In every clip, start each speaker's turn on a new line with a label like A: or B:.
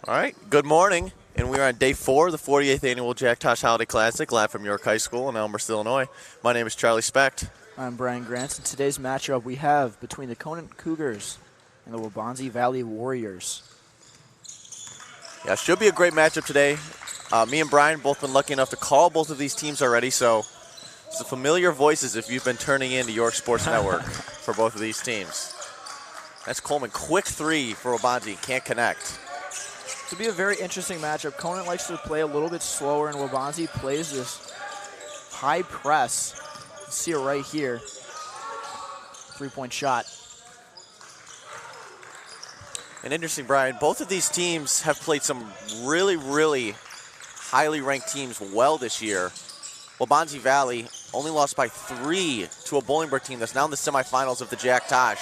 A: All right, good morning, and we are on day 4 of the 48th Annual Jack Tosh Holiday Classic, live from York High School in Elmhurst, Illinois. My name is Charlie Specht.
B: I'm Brian Grant. In today's matchup we have between the Conant Cougars and the Waubonsie Valley Warriors.
A: Yeah, should be a great matchup today. Me and Brian both been lucky enough to call both of these teams already, so it's the familiar voices if you've been turning in to York Sports Network for both of these teams. That's Coleman, quick three for Waubonsie, can't connect.
B: To be a very interesting matchup. Conant likes to play a little bit slower, and Waubonsie plays this high press. You see it right here. 3-point shot.
A: And interesting, Brian, both of these teams have played some really highly ranked teams well this year. Waubonsie Valley only lost by 3 to a Bolingbrook team that's now in the semifinals of the Jack Tosh.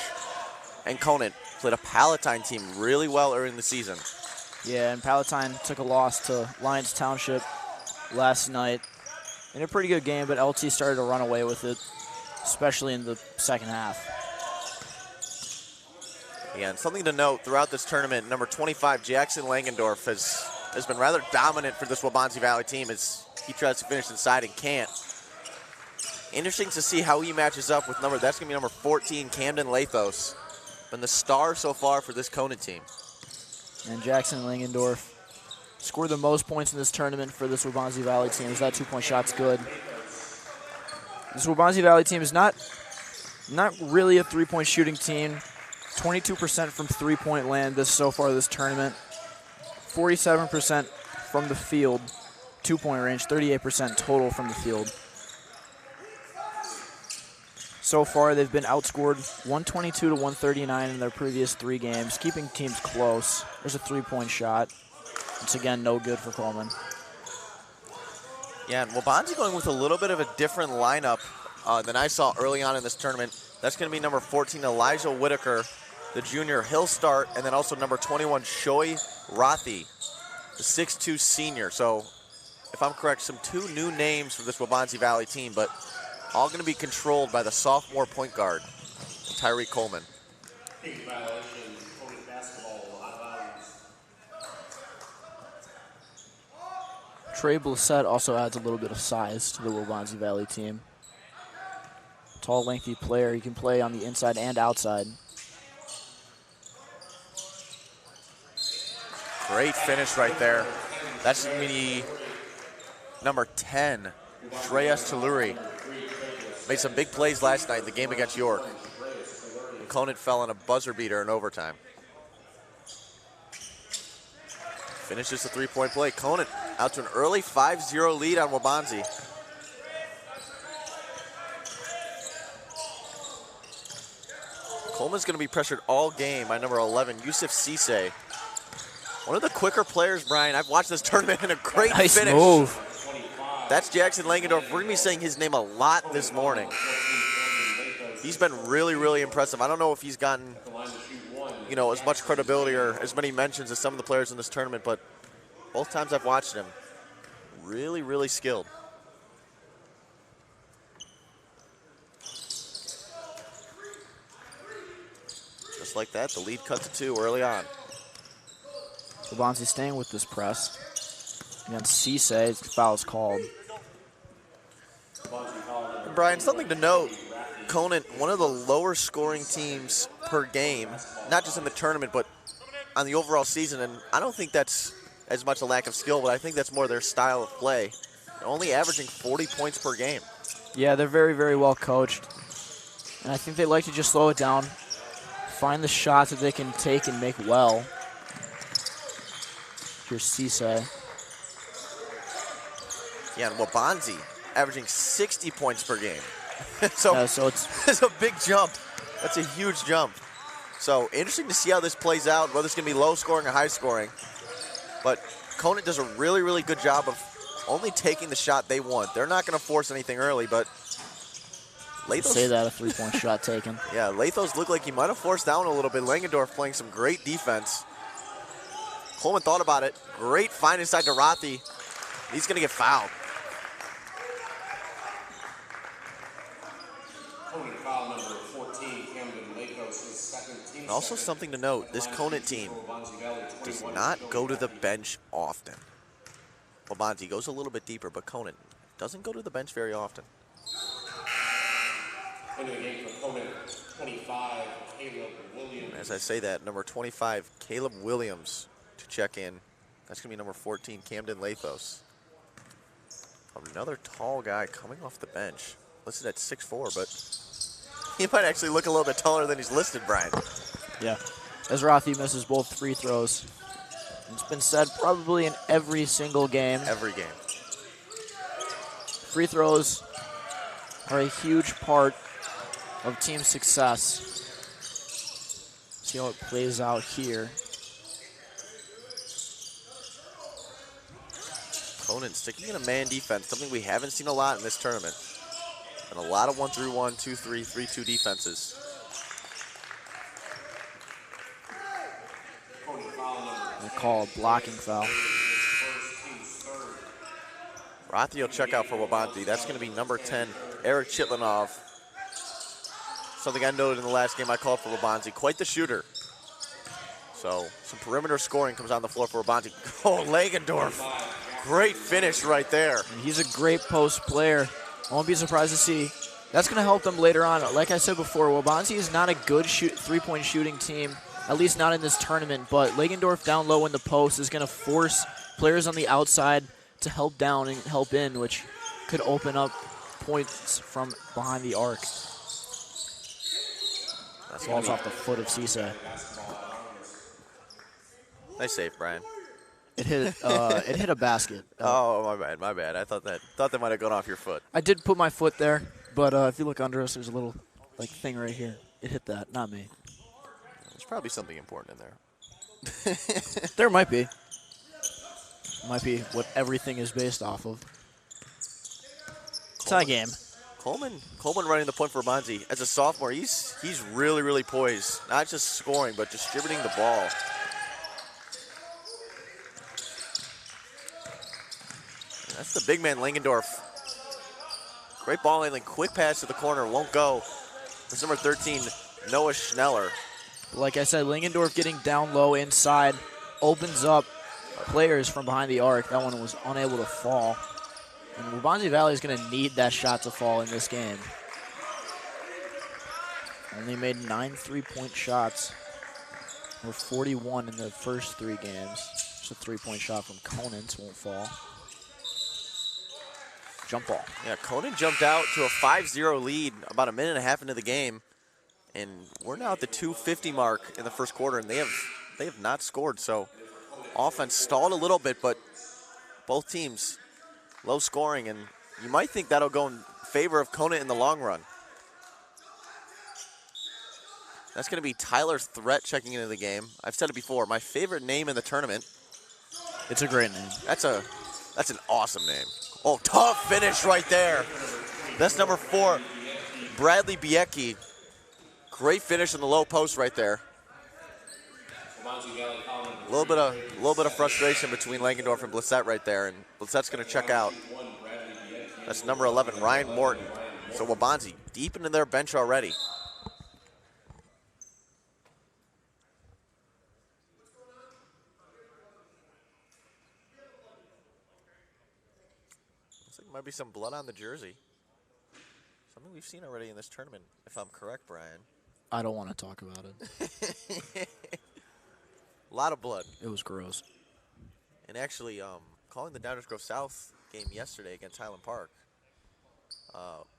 A: And Conant played a Palatine team really well early in the season.
B: Yeah, and Palatine took a loss to Lyons Township last night in a pretty good game, but LT started to run away with it, especially in the second half.
A: Yeah, and something to note throughout this tournament, number 25, Jackson Langendorf, has been rather dominant for this Waubonsie Valley team as he tries to finish inside and can't. Interesting to see how he matches up with that's going to be number 14, Camden Lathos. Been the star so far for this Conant team.
B: And Jackson Langendorf scored the most points in this tournament for this Waubonsie Valley team. Is that 2-point shot's good? This Waubonsie Valley team is not really a 3-point shooting team. 22% from 3-point land so far this tournament. 47% from the field, 2-point range. 38% total from the field. So far, they've been outscored 122 to 139 in their previous 3 games, keeping teams close. There's a 3-point shot. It's, again, no good for Coleman.
A: Yeah, and Waubonsie going with a little bit of a different lineup than I saw early on in this tournament. That's going to be number 14, Elijah Whitaker, the junior. He'll start, and then also number 21, Shoy Rothi, the 6'2 senior. So, if I'm correct, some 2 new names for this Waubonsie Valley team, but all going to be controlled by the sophomore point guard, Tyreek Coleman.
B: Trey Blissett also adds a little bit of size to the Waubonsie Valley team. Tall, lengthy player. He can play on the inside and outside.
A: Great finish right there. That's going to be number 10, Shreyas Chaluri. Made some big plays last night in the game against York. And Conant fell on a buzzer beater in overtime. Finishes the 3-point play. Conant out to an early 5-0 lead on Waubonsie. Coleman's going to be pressured all game by number 11, Yusuf Cisse. One of the quicker players, Brian. I've watched this tournament, and a great
B: nice
A: finish.
B: Move.
A: That's Jackson Langendorf. We're going to be saying his name a lot this morning. He's been really impressive. I don't know if he's gotten, as much credibility or as many mentions as some of the players in this tournament, but both times I've watched him, really skilled. Just like that, the lead cut to 2 early on.
B: Waubonsie staying with this press. Against Cisse, foul's called.
A: And Brian, something to note, Conant, one of the lower scoring teams per game, not just in the tournament, but on the overall season, and I don't think that's as much a lack of skill, but I think that's more their style of play. They're only averaging 40 points per game.
B: Yeah, they're very well coached. And I think they like to just slow it down, find the shots that they can take and make well. Here's Cisse.
A: Yeah, and Waubonsie averaging 60 points per game. so it's a big jump. That's a huge jump. So interesting to see how this plays out, whether it's going to be low scoring or high scoring. But Conant does a really good job of only taking the shot they want. They're not going to force anything early, but Lathos...
B: Say that, a 3-point shot taken.
A: Yeah, Lathos looked like he might have forced down a little bit. Langendorf playing some great defense. Coleman thought about it. Great find inside to Rothi. He's going to get fouled.
C: Foul number 14, Camden Lathos.
A: And also something to note, this Conant team does not go to the bench often. Waubonsie goes a little bit deeper, but Conant doesn't go to the bench very often.
C: Into the game for Conant, 25, Caleb Williams.
A: As I say that, number 25, Caleb Williams to check in. That's going to be number 14, Camden Lathos. Another tall guy coming off the bench. Listed at 6'4", but he might actually look a little bit taller than he's listed, Brian.
B: Yeah, as Rothi misses both free throws. It's been said probably in every single game.
A: Every game.
B: Free throws are a huge part of team success. See how it plays out here.
A: Conant sticking in a man defense, something we haven't seen a lot in this tournament. And a lot of 1-3-1, 2-3, 3-2 defenses.
B: They call a blocking foul.
A: Rothi will check out for Waubonsie. That's going to be number 10, Eric Chitlinov. Something I noted in the last game I called for Waubonsie. Quite the shooter. So some perimeter scoring comes on the floor for Waubonsie. Oh, Langendorf. Great finish right there.
B: And he's a great post player. I won't be surprised to see. That's going to help them later on. Like I said before, Waubonsie is not a good three-point shooting team, at least not in this tournament, but Langendorf down low in the post is going to force players on the outside to help down and help in, which could open up points from behind the arc. That's falls off the foot of Cisse.
A: Nice save, Brian.
B: It hit a basket.
A: Oh, my bad. I thought that might have gone off your foot.
B: I did put my foot there, but if you look under us, there's a little thing right here. It hit that, not me.
A: There's probably something important in there.
B: There might be. Might be what everything is based off of. Tie game.
A: Coleman running the point for Waubonsie. As a sophomore, he's really, really poised. Not just scoring, but distributing the ball. That's the big man, Langendorf. Great ball handling, quick pass to the corner, won't go. That's number 13, Noah Schneller.
B: Like I said, Langendorf getting down low inside opens up players from behind the arc. That one was unable to fall. And Waubonsie Valley is going to need that shot to fall in this game. Only made 9 3-point shots. We're 41 in the first 3 games. Just a 3-point shot from Conant won't fall. Jump ball.
A: Yeah, Conant jumped out to a 5-0 lead about a minute and a half into the game. And we're now at the 2:50 mark in the first quarter, and they have not scored. So offense stalled a little bit, but both teams low scoring, and you might think that'll go in favor of Conant in the long run. That's going to be Tyler Threat checking into the game. I've said it before, my favorite name in the tournament.
B: It's a great name.
A: That's an awesome name. Oh, tough finish right there. That's number 4, Bradley Biecki. Great finish in the low post right there. A little bit of frustration between Langendorf and Blissett right there, and Blissett's going to check out. That's number 11, Ryan Morton. So Waubonsie deep into their bench already. Looks like there might be some blood on the jersey. Something we've seen already in this tournament, if I'm correct, Brian.
B: I don't want to talk about it.
A: A lot of blood.
B: It was gross.
A: And actually, calling the Downers Grove South game yesterday against Highland Park.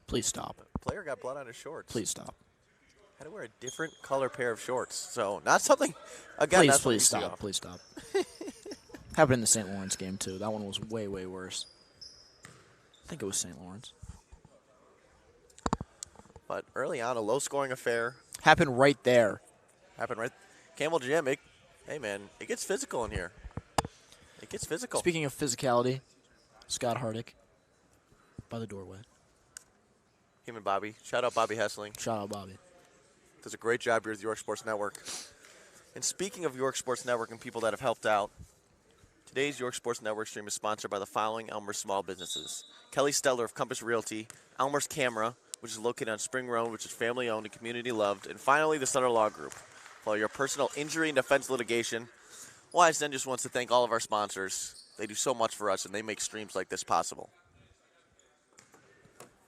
B: Please stop.
A: A player got blood on his shorts.
B: Please stop.
A: Had to wear a different color pair of shorts. So not something, again,
B: Please stop. Please stop. Happened in the St. Lawrence game, too. That one was way, way worse. I think it was St. Lawrence.
A: But early on, a low-scoring affair.
B: Happened right there.
A: Happened right. Campbell Gym, hey, man, it gets physical in here. It gets physical.
B: Speaking of physicality, Scott Hardick by the doorway.
A: Him and Bobby. Shout out Bobby Hessling.
B: Shout out Bobby.
A: Does a great job here with York Sports Network. And speaking of York Sports Network and people that have helped out, today's York Sports Network stream is sponsored by the following Elmer small businesses. Kelly Steller of Compass Realty, Elmer's Camera, which is located on Spring Road, which is family-owned and community-loved. And finally, the Sutter Law Group. For all your personal injury and defense litigation, YSN just wants to thank all of our sponsors. They do so much for us, and they make streams like this possible.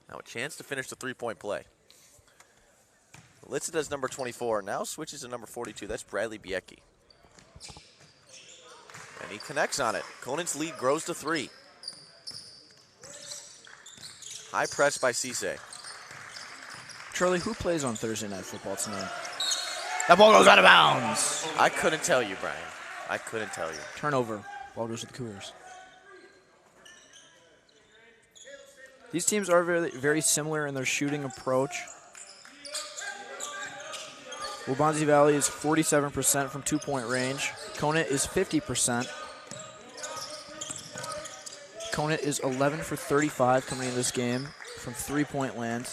A: Now a chance to finish the three-point play. Listed as number 24, now switches to number 42. That's Bradley Biecki. And he connects on it. Conant's lead grows to 3. High press by Cisse.
B: Charlie, who plays on Thursday Night Football tonight? That ball goes out of bounds.
A: I couldn't tell you, Brian. I couldn't tell you.
B: Turnover. Ball goes to the Cougars. These teams are very, very similar in their shooting approach. Waubonsie Valley is 47% from two-point range. Conant is 50%. Conant is 11 for 35 coming in this game from three-point land,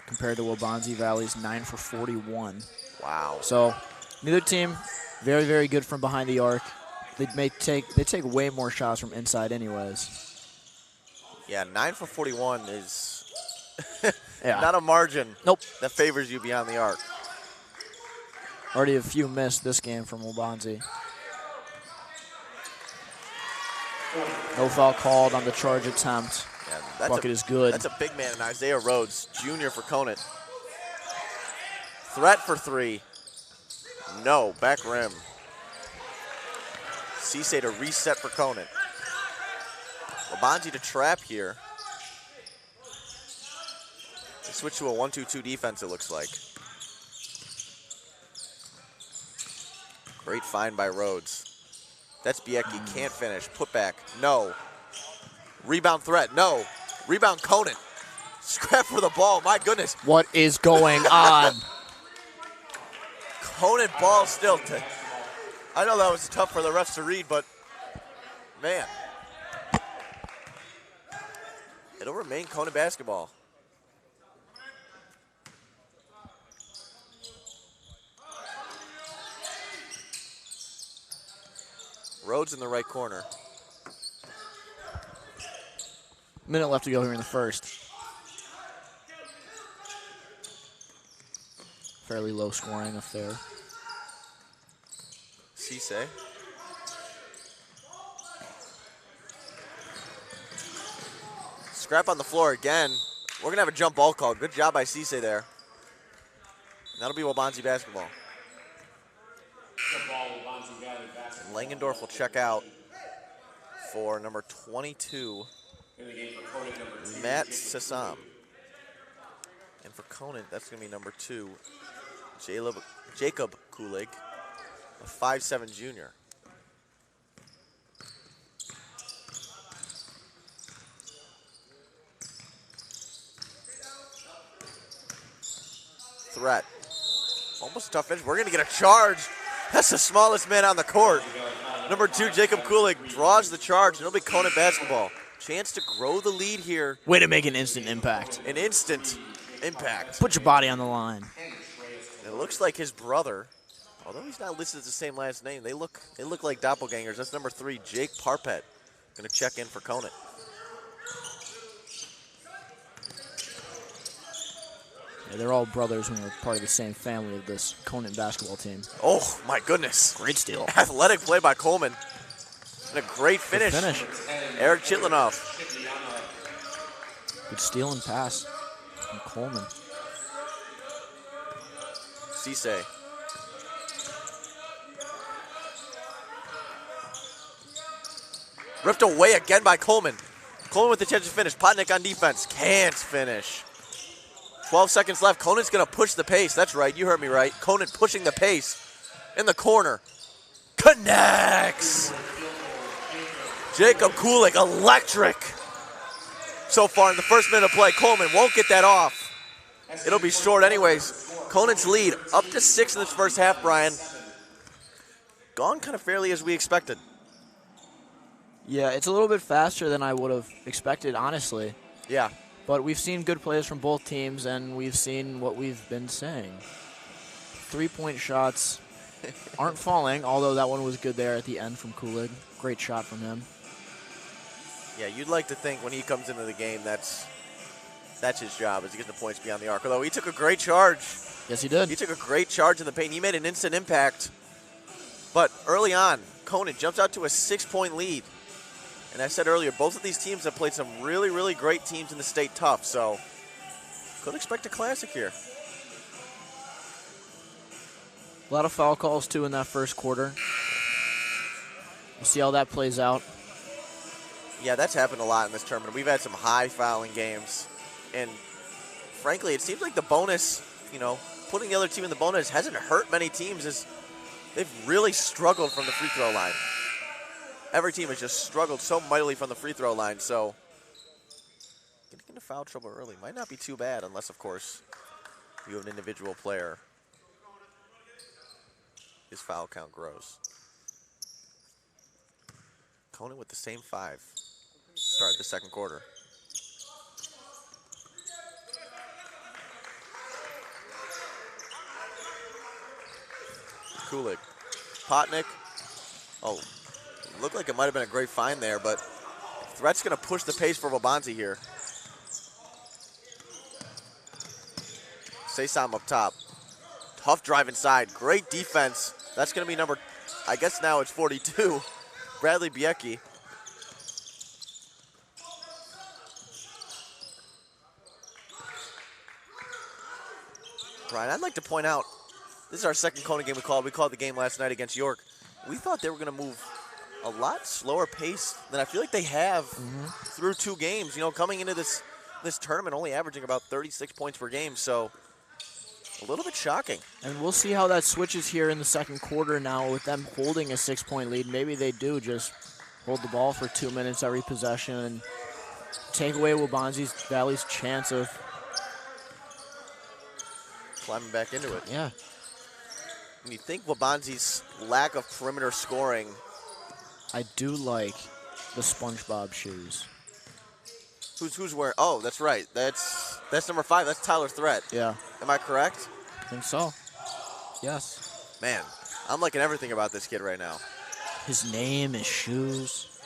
B: compared to Waubonsie Valley's 9 for 41.
A: Wow.
B: So neither team very, very good from behind the arc. They take way more shots from inside anyways.
A: Yeah, 9 for 41 is
B: Yeah.
A: not a margin
B: Nope.
A: that favors you beyond the arc.
B: Already a few missed this game from Waubonsie. No foul called on the charge attempt.
A: Yeah,
B: Bucket is good.
A: That's a big man in Isaiah Rhodes, junior for Conant. Threat for 3. No, back rim. Cisse to reset for Conant. Waubonsie to trap here. They switch to a 1-2-2 defense, it looks like. Great find by Rhodes. That's Biecki, can't finish. Put back, no. Rebound threat, no. Rebound Conant. Scrap for the ball, my goodness.
B: What is going on?
A: Conant ball still. I know that was tough for the refs to read, but man. It'll remain Conant basketball. Rhodes in the right corner.
B: Minute left to go here in the first. Fairly low scoring affair.
A: Cisse. Scrap on the floor again. We're going to have a jump ball call. Good job by Cisse there. That'll be Waubonsie basketball. And Langendorf will check out for number 22, Matt Sassam. And for Conant, that's going to be number 2, Jacob Kulig, a 5'7" junior. Threat. Almost a tough finish. We're going to get a charge. That's the smallest man on the court. Number 2, Jacob Kulig, draws the charge, and it'll be Conant basketball. Chance to grow the lead here.
B: Way to make an instant impact.
A: An instant impact.
B: Put your body on the line.
A: It looks like his brother, although he's not listed as the same last name, they look like doppelgangers. That's number 3, Jake Parpet, going to check in for Conant.
B: Yeah, they're all brothers when they're part of the same family of this Conant basketball team.
A: Oh, my goodness.
B: Great steal.
A: Athletic play by Coleman. And a great finish.
B: Good finish.
A: Eric Chitlinoff.
B: Good steal and pass from Coleman.
A: Cisse. Ripped away again by Coleman. Coleman with the chance to finish. Potnick on defense. Can't finish. 12 seconds left. Conant's going to push the pace. That's right. You heard me right. Conant pushing the pace in the corner. Connects. Jacob Kulig, electric. So far in the first minute of play, Coleman won't get that off. It'll be short anyways. Conant's lead up to 6 in this first half, Brian. Gone kind of fairly as we expected.
B: Yeah, it's a little bit faster than I would have expected, honestly.
A: Yeah.
B: But we've seen good plays from both teams, and we've seen what we've been saying. 3-point shots aren't falling, although that one was good there at the end from Kulig. Great shot from him.
A: Yeah, you'd like to think when he comes into the game that's That's his job, is to get the points beyond the arc. Although he took a great charge.
B: Yes, he did.
A: He took a great charge in the paint. He made an instant impact. But early on, Conant jumps out to a 6-point lead. And I said earlier, both of these teams have played some really, really great teams in the state tough. So could expect a classic here.
B: A lot of foul calls, too, in that first quarter. We'll see how that plays out.
A: Yeah, that's happened a lot in this tournament. We've had some high fouling games. And frankly, it seems like the bonus, putting the other team in the bonus hasn't hurt many teams, as they've really struggled from the free throw line. Every team has just struggled so mightily from the free throw line. So getting into foul trouble early might not be too bad, unless, of course, you have an individual player. His foul count grows. Conant with the same 5. Start the second quarter. Kulig. Potnick. Oh, looked like it might have been a great find there, but Threat's going to push the pace for Waubonsie here. Saysam up top. Tough drive inside. Great defense. That's going to be number, I guess now it's 42, Bradley Biecki. Brian, I'd like to point out, this is our second Conant game we called. We called the game last night against York. We thought they were going to move a lot slower pace than I feel like they have through 2 games. Coming into this tournament, only averaging about 36 points per game, so a little bit shocking.
B: And we'll see how that switches here in the second quarter now with them holding a 6-point lead. Maybe they do just hold the ball for 2 minutes every possession and take away Waubonsie Valley's chance of
A: climbing back into it.
B: Yeah.
A: When you think Waubonsie's lack of perimeter scoring.
B: I do like the SpongeBob shoes.
A: Who's wearing? Oh, that's right. That's number 5. That's Tyler Threat.
B: Yeah.
A: Am I correct?
B: I think so. Yes.
A: Man, I'm liking everything about this kid right now.
B: His name, his shoes.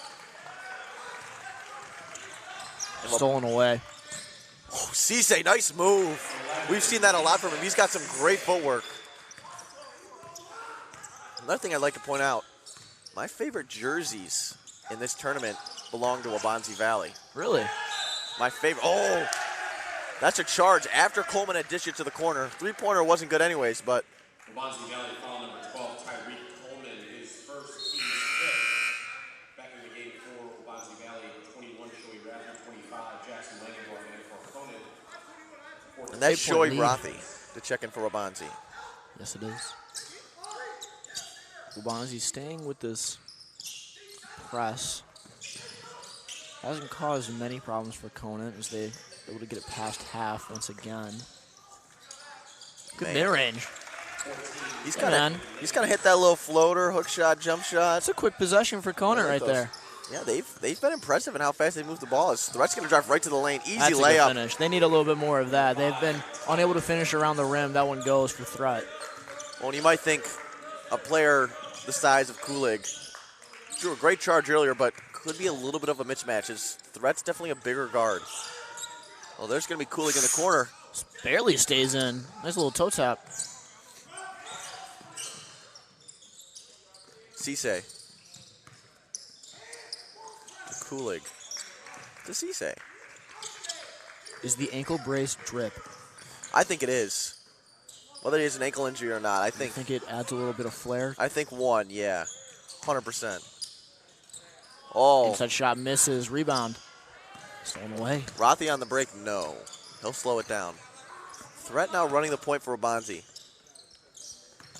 B: Stolen away.
A: Oh, Cisse, nice move. We've seen that a lot from him. He's got some great footwork. Another thing I'd like to point out, my favorite jerseys in this tournament belong to Waubonsie Valley.
B: Really?
A: My favorite. Oh, that's a charge after Coleman had dished it to the corner. 3-pointer wasn't good anyways, but.
C: Waubonsie Valley foul number 12, Tyreek Coleman, his first team fifth. Back in the game for Waubonsie Valley, 21, Shoei Rathi, 25, Jackson Langendorf, and for Conant.
A: And that's Shoei Rathi to check in for Waubonsie.
B: Yes, it is. Waubonsie staying with this press. Hasn't caused many problems for Conant as they able to get it past half once again. Good mid-range.
A: He's kind of hit that little floater, hook shot, jump shot.
B: That's a quick possession for Conant right there.
A: Yeah, they've been impressive in how fast they move the ball. Threat's going to drive right to the lane. Easy
B: That's
A: layup.
B: A good finish. They need a little bit more of that. They've been unable to finish around the rim. That one goes for Threat.
A: Well, and you might think a player the size of Kulig drew a great charge earlier, but could be a little bit of a mismatch. His Threat's definitely a bigger guard. Well, there's going to be Kulig in the corner.
B: Barely stays in. Nice little toe tap.
A: Cisse. To Kulig. To Cisse.
B: Is the ankle brace drip?
A: I think it is. Whether it is an ankle injury or not, I think
B: it adds a little bit of flair.
A: I think 1, yeah. 100%. Oh.
B: Inside shot misses. Rebound. Stolen away.
A: Rathi on the break, no. He'll slow it down. Threat now running the point for Waubonsie.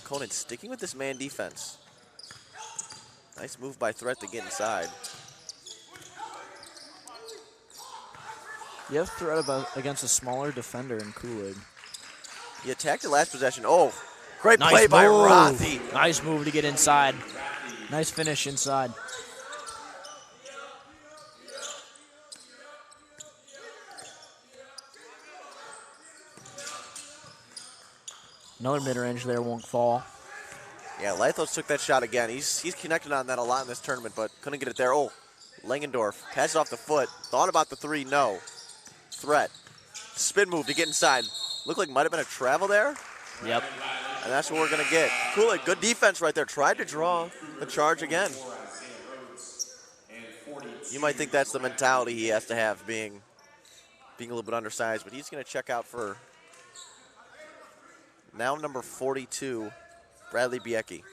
A: Conant sticking with this man defense. Nice move by Threat to get inside.
B: You have Threat against a smaller defender in Kulig.
A: He attacked the last possession. Oh, great play by Rathi.
B: Nice move to get inside. Nice finish inside. Another mid-range there won't fall.
A: Yeah, Lythos took that shot again. He's connected on that a lot in this tournament, but couldn't get it there. Oh, Langendorf passes off the foot. Thought about the 3, no. Threat. Spin move to get inside. Looked like might have been a travel there.
B: Yep.
A: And that's what we're going to get. Kool-Aid, good defense right there. Tried to draw the charge again. You might think that's the mentality he has to have, being a little bit undersized, but he's going to check out for now number 42, Bradley Biecki.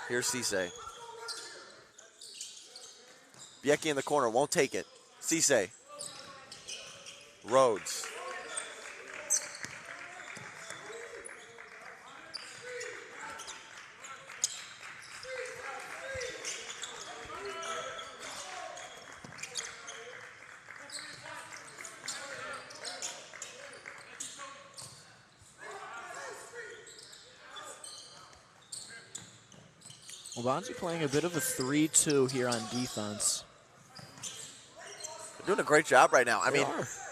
A: Here's Cisse. Biecki in the corner, won't take it. Cisse. Rhodes.
B: Waubonsie playing a bit of a 3-2 here on defense.
A: They're doing a great job right now. I mean,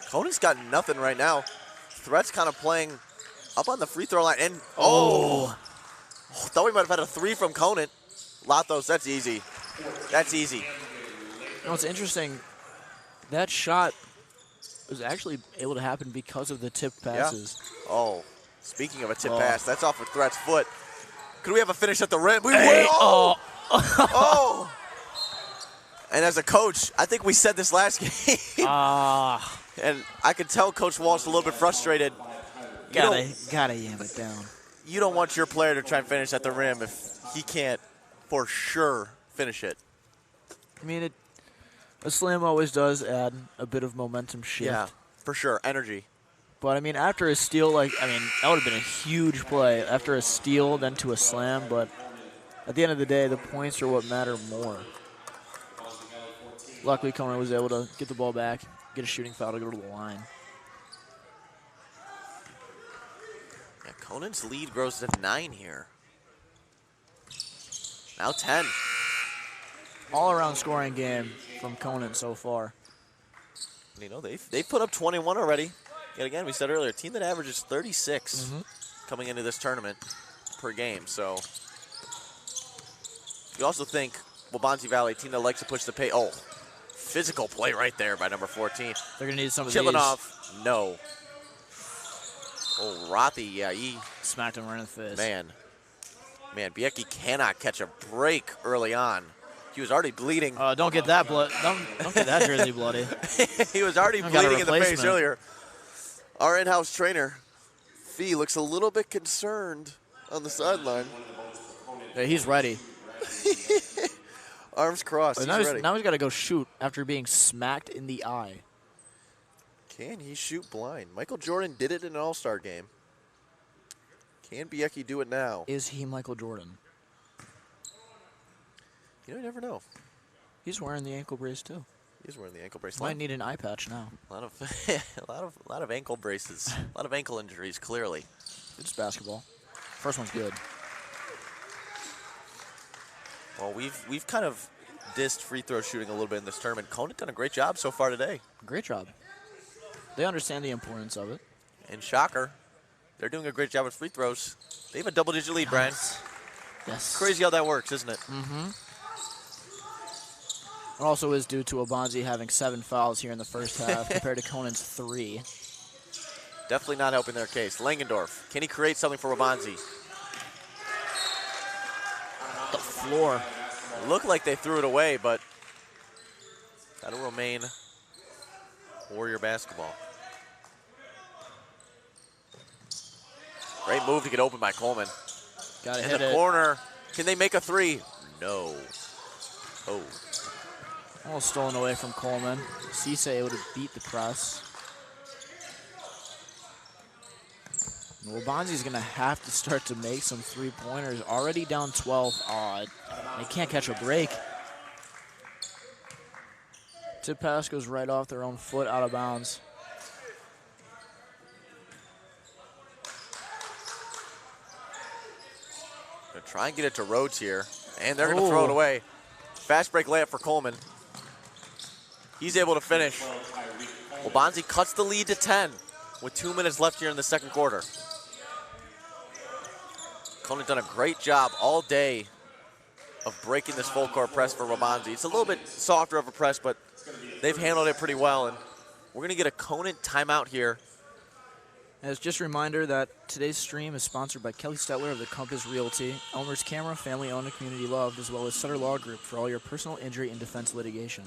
A: Conant's got nothing right now. Threat's kind of playing up on the free throw line. And, thought we might have had a 3 from Conant. Lathos, that's easy. That's easy.
B: You know, it's interesting. That shot was actually able to happen because of the tip passes.
A: Yeah. Oh, speaking of a tip pass, that's off of Threat's foot. Could we have a finish at the rim? We
B: Hey,
A: will. Oh. And as a coach, I think we said this last game. And I could tell Coach Walsh a little bit frustrated.
B: Gotta yam it down.
A: You don't want your player to try and finish at the rim if he can't for sure finish it.
B: I mean, a slam always does add a bit of momentum shift.
A: Yeah, for sure. Energy.
B: But, I mean, after a steal, that would have been a huge play. After a steal, then to a slam. But at the end of the day, the points are what matter more. Luckily, Conant was able to get the ball back, get a shooting foul to go to the line.
A: Yeah, Conant's lead grows to 9 here. Now 10.
B: All-around scoring game from Conant so far.
A: You know, they put up 21 already. Yet again, we said earlier, a team that averages 36 coming into this tournament per game. So you also think Waubonsie Valley, a team that likes to push the pace. Oh, physical play right there by number 14.
B: They're going to need some of
A: Chilinov, no. Oh, Rothy, yeah, he
B: smacked him right in the face.
A: Man, Biecki cannot catch a break early on. He was already bleeding.
B: Don't get that blood. Don't get that jersey bloody.
A: He was already bleeding in the face earlier. Our in-house trainer, Fee, looks a little bit concerned on the sideline.
B: Yeah, he's ready.
A: Arms crossed. He's ready.
B: Now he's got to go shoot after being smacked in the eye.
A: Can he shoot blind? Michael Jordan did it in an All-Star game. Can Biecki do it now?
B: Is he Michael Jordan?
A: You never know.
B: He's wearing the ankle brace too.
A: He's wearing the ankle brace.
B: Might need an eye patch now.
A: A lot of ankle braces. A lot of ankle injuries, clearly.
B: It's basketball. First one's good.
A: Well, we've kind of dissed free throw shooting a little bit in this tournament. Conant done a great job so far today.
B: Great job. They understand the importance of it.
A: And shocker, they're doing a great job with free throws. They have a double-digit lead, Brian.
B: Yes.
A: Crazy how that works, isn't it?
B: Mm-hmm. It also is due to Waubonsie having 7 fouls here in the first half compared to Conant's 3.
A: Definitely not helping their case. Langendorf, can he create something for Waubonsie?
B: The floor.
A: Looked like they threw it away, but that'll remain Warrior basketball. Great move to get open by Coleman.
B: Got to
A: in
B: hit
A: the
B: it.
A: corner. Can they make a 3? No. Oh.
B: Almost stolen away from Coleman. Cisse able to beat the press. Waubonsie's going to have to start to make some three-pointers. Already down 12. They can't catch a break. Tip pass goes right off their own foot, out of bounds.
A: Gonna try and get it to Rhodes here, and they're gonna throw it away. Fast break layup for Coleman. He's able to finish. Waubonsie cuts the lead to 10 with 2 minutes left here in the second quarter. Conant done a great job all day of breaking this full court press for Waubonsie. It's a little bit softer of a press, but they've handled it pretty well. And we're going to get a Conant timeout here.
B: As just a reminder that today's stream is sponsored by Kelly Stetler of the Compass Realty, Elmer's Camera, family owned and community loved, as well as Sutter Law Group for all your personal injury and defense litigation.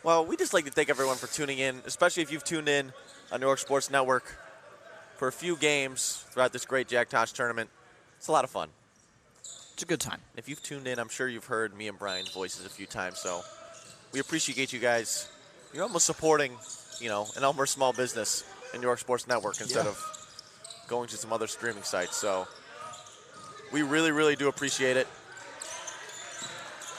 A: Well, we just like to thank everyone for tuning in, especially if you've tuned in on New York Sports Network for a few games throughout this great Jack Tosh tournament. It's a lot of fun.
B: It's a good time.
A: If you've tuned in, I'm sure you've heard me and Brian's voices a few times, so we appreciate you guys. You're almost supporting, an Elmer small business in New York Sports Network instead of going to some other streaming sites. So we really, really do appreciate it.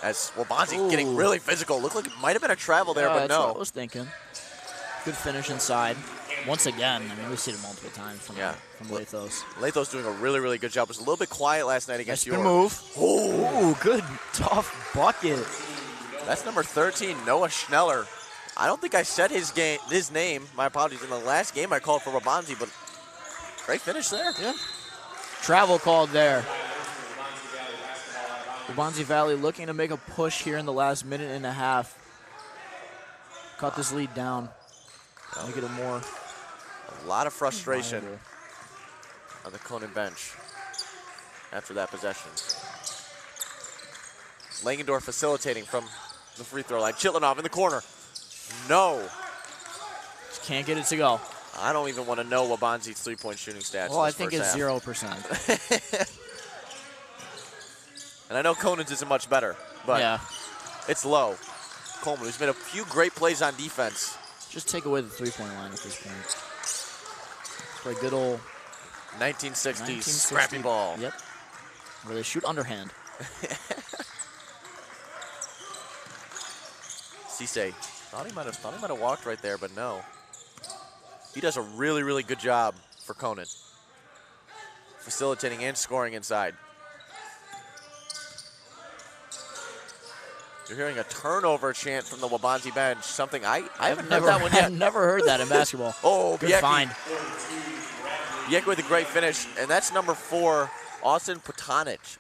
A: As Waubonsie getting really physical. Looked like it might have been a travel there, but
B: that's
A: no.
B: what I was thinking. Good finish inside. Once again, we've seen it multiple times from Lathos.
A: Lathos doing a really, really good job. It was a little bit quiet last night against York.
B: Nice move. Ooh, good tough bucket.
A: That's number 13, Noah Schneller. I don't think I said his name. My apologies. In the last game I called for Waubonsie, but great finish there.
B: Yeah. Travel called there. Waubonsie Valley looking to make a push here in the last minute and a half. Cut this lead down. Make it
A: a lot of frustration on the Conant bench after that possession. Langendorf facilitating from the free throw line. Chitlinoff in the corner. No.
B: Just can't get it to go.
A: I don't even want to know Waubonsie's three-point shooting stats.
B: Well, I think it's 0%.
A: And I know Conant's isn't much better, but it's low. Coleman, who's made a few great plays on defense.
B: Just take away the three-point line at this point. For a good old
A: 1960s scrappy ball.
B: Yep. Where they shoot underhand.
A: Cisse thought he might have walked right there, but no. He does a really, really good job for Conant, facilitating and scoring inside. You're hearing a turnover chant from the Waubonsie bench, something I haven't heard that one yet.
B: I've never heard that in basketball.
A: Good find. Bieki with a great finish, and that's number 4, Austin Potancic.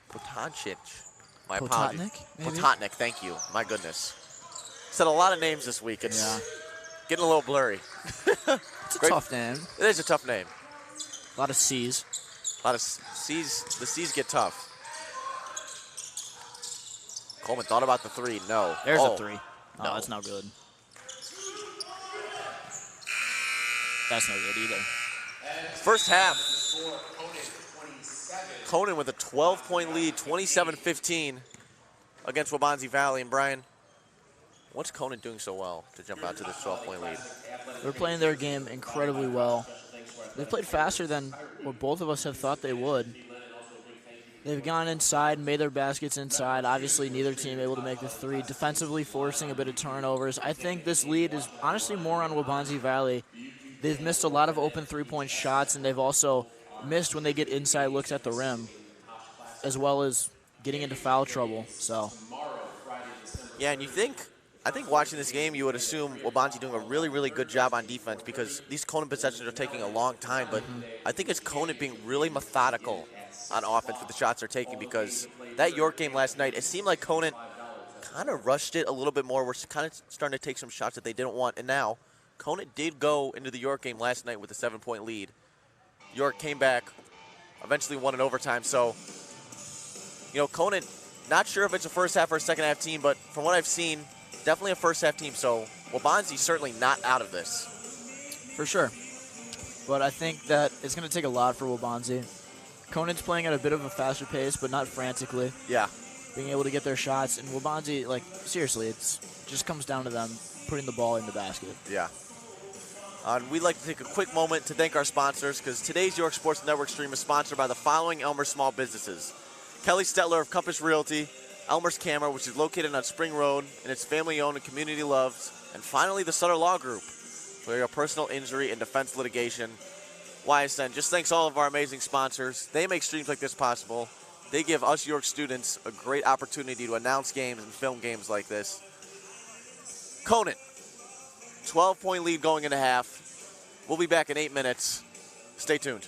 A: My apologies. Pototnik, thank you. My goodness. Said a lot of names this week. It's getting a little blurry.
B: It's a tough name.
A: It is a tough name.
B: A lot of C's.
A: A lot of C's. The C's get tough. Coleman thought about the 3. No.
B: There's a 3. No, that's not good. That's not good either.
A: First half. Conant with a 12-point lead, 27-15 against Waubonsie Valley. And Brian, what's Conant doing so well to jump out to this 12-point lead?
B: They're playing their game incredibly well. They've played faster than what both of us have thought they would. They've gone inside, made their baskets inside. Obviously, neither team able to make the 3. Defensively forcing a bit of turnovers. I think this lead is honestly more on Waubonsie Valley. They've missed a lot of open three-point shots, and they've also missed when they get inside looks at the rim, as well as getting into foul trouble. So,
A: yeah, and I think watching this game, you would assume Waubonsie doing a really, really good job on defense because these Conant possessions are taking a long time. But I think it's Conant being really methodical on offense with the shots they're taking because that York game last night, it seemed like Conant kind of rushed it a little bit more. We're kind of starting to take some shots that they didn't want. And now, Conant did go into the York game last night with a 7-point lead. York came back, eventually won in overtime. So, Conant, not sure if it's a first half or a second half team, but from what I've seen, definitely a first half team. So, Waubonsie's certainly not out of this.
B: For sure. But I think that it's going to take a lot for Waubonsie. Conant's playing at a bit of a faster pace, but not frantically.
A: Yeah.
B: Being able to get their shots. And Waubonsie, seriously, it just comes down to them putting the ball in the basket.
A: Yeah. We'd like to take a quick moment to thank our sponsors because today's York Sports Network stream is sponsored by the following Elmer small businesses. Kelly Stetler of Compass Realty, Elmer's Camera, which is located on Spring Road, and it's family-owned and community-loved. And finally, the Sutter Law Group, for your personal injury and defense litigation. YSN just thanks all of our amazing sponsors. They make streams like this possible. They give us York students a great opportunity to announce games and film games like this. Conant, 12-point lead going into half. We'll be back in 8 minutes. Stay tuned.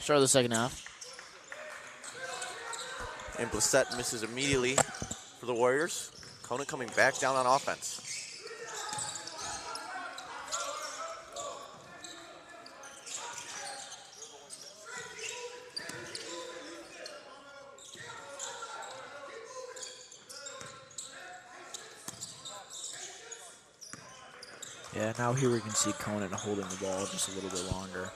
B: Start of the second half.
A: And Blissett misses immediately for the Warriors. Conant coming back down on offense.
B: Yeah, now here we can see Conant holding the ball just a little bit longer.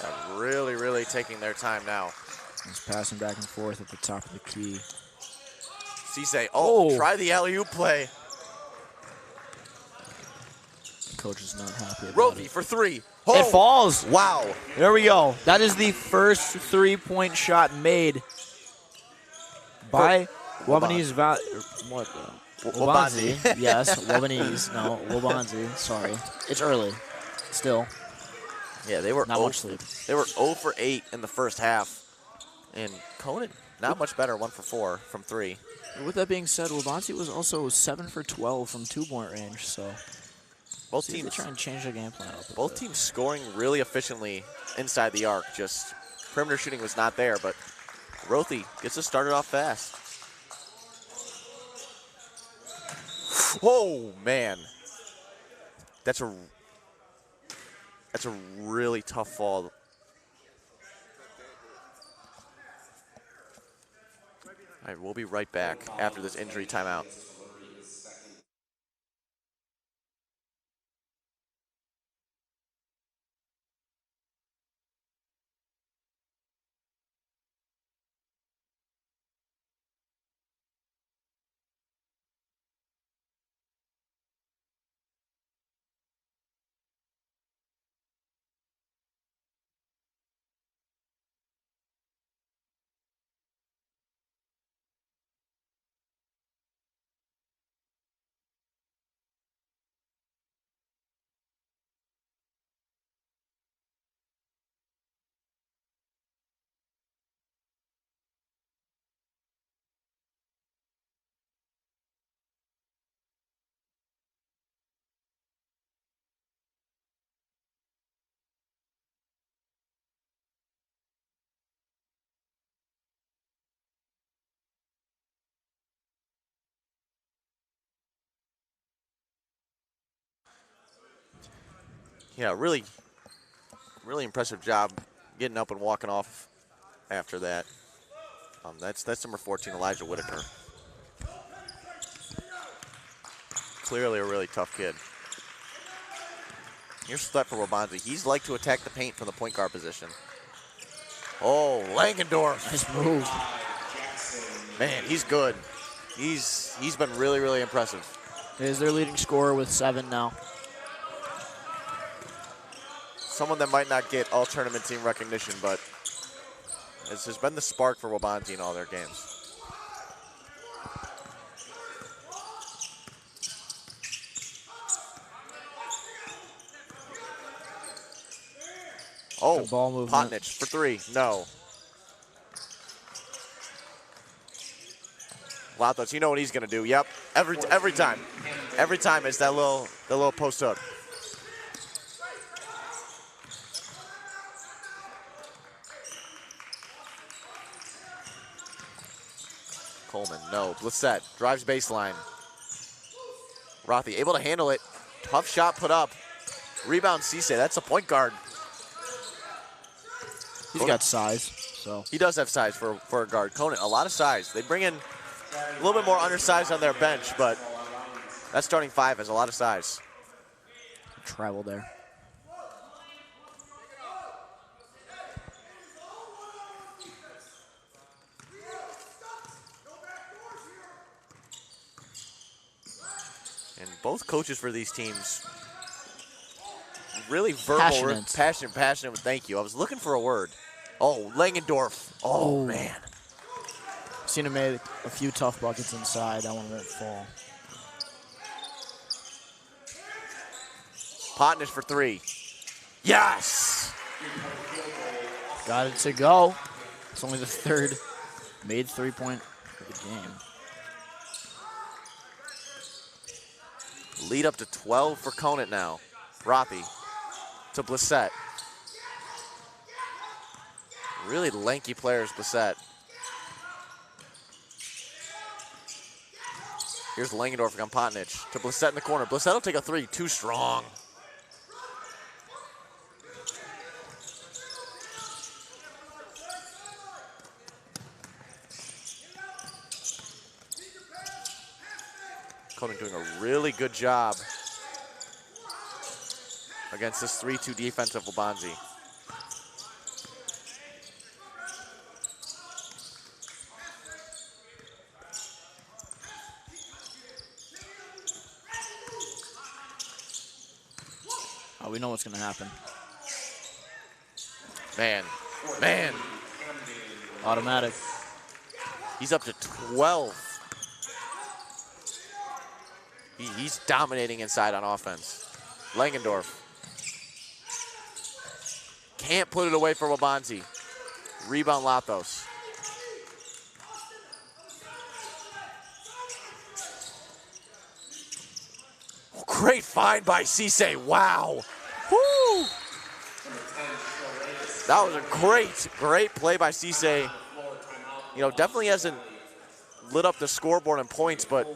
A: Yeah, really taking their time now.
B: He's passing back and forth at the top of the key.
A: Cisse,
B: Oh.
A: try the alley-oop play.
B: Coach is not happy about
A: Roby
B: it.
A: for three.
B: It falls.
A: Wow.
B: There we go. That is the first three-point shot made by Waubonsie Valley. What?
A: Waubonsie.
B: Yes, Waubonsie. No, Waubonsie. Sorry. It's early. Still.
A: Yeah, they were
B: Not much sleep.
A: They were 0 for 8 in the first half. And Conant, not much better, 1 for 4 from 3.
B: With that being said, Waubonsie was also 7 for 12 from two-point range, so
A: Both
B: they
A: teams
B: try and change their game plan up.
A: Both teams scoring really efficiently inside the arc. Just perimeter shooting was not there, but Rothy gets us started off fast. Oh man, that's a really tough fall. All right, we'll be right back after this injury timeout. Yeah, really impressive job getting up and walking off after that. That's number 14, Elijah Whitaker. Clearly a really tough kid. Here's Slep for Waubonsie. He's like to attack the paint from the point guard position. Oh, Langendorf.
B: Nice move.
A: Man, he's good. He's been really impressive.
B: He is their leading scorer with 7 now.
A: Someone that might not get all tournament team recognition, but this has been the spark for Waubonsie in all their games. Oh,
B: Good ball movement.
A: Potnich for 3. No. Latos, you know what he's gonna do. Yep. Every time. Every time it's that little post hook. Coleman, no. Blissett drives baseline. Rothy able to handle it. Tough shot put up. Rebound Cisse. That's a point guard.
B: He's got size, so.
A: He does have size for a guard. Conant, a lot of size. They bring in a little bit more undersized on their bench, but that starting 5 has a lot of size.
B: Travel there.
A: And both coaches for these teams really verbal, passionate. Thank you. I was looking for a word. Oh, Langendorf. Oh, man.
B: Seen him made a few tough buckets inside. That one won't fall.
A: Potnich for 3. Yes!
B: Got it to go. It's only the 3rd made 3-point for the game.
A: Lead up to 12 for Conant now. Rothi to Blissett. Really lanky players, Blissett. Here's Langendorf on Potnich to Blissett in the corner. Blissett will take a three, too strong. Conant doing a really good job against this 3-2 defense of Waubonsie.
B: Oh, we know what's going to happen.
A: Man.
B: Automatic.
A: He's up to 12. He's dominating inside on offense. Langendorf. Can't put it away for Waubonsie. Rebound Lathos. Great find by Cisse. Wow. Woo! That was a great play by Cisse. You know, definitely hasn't lit up the scoreboard in points, but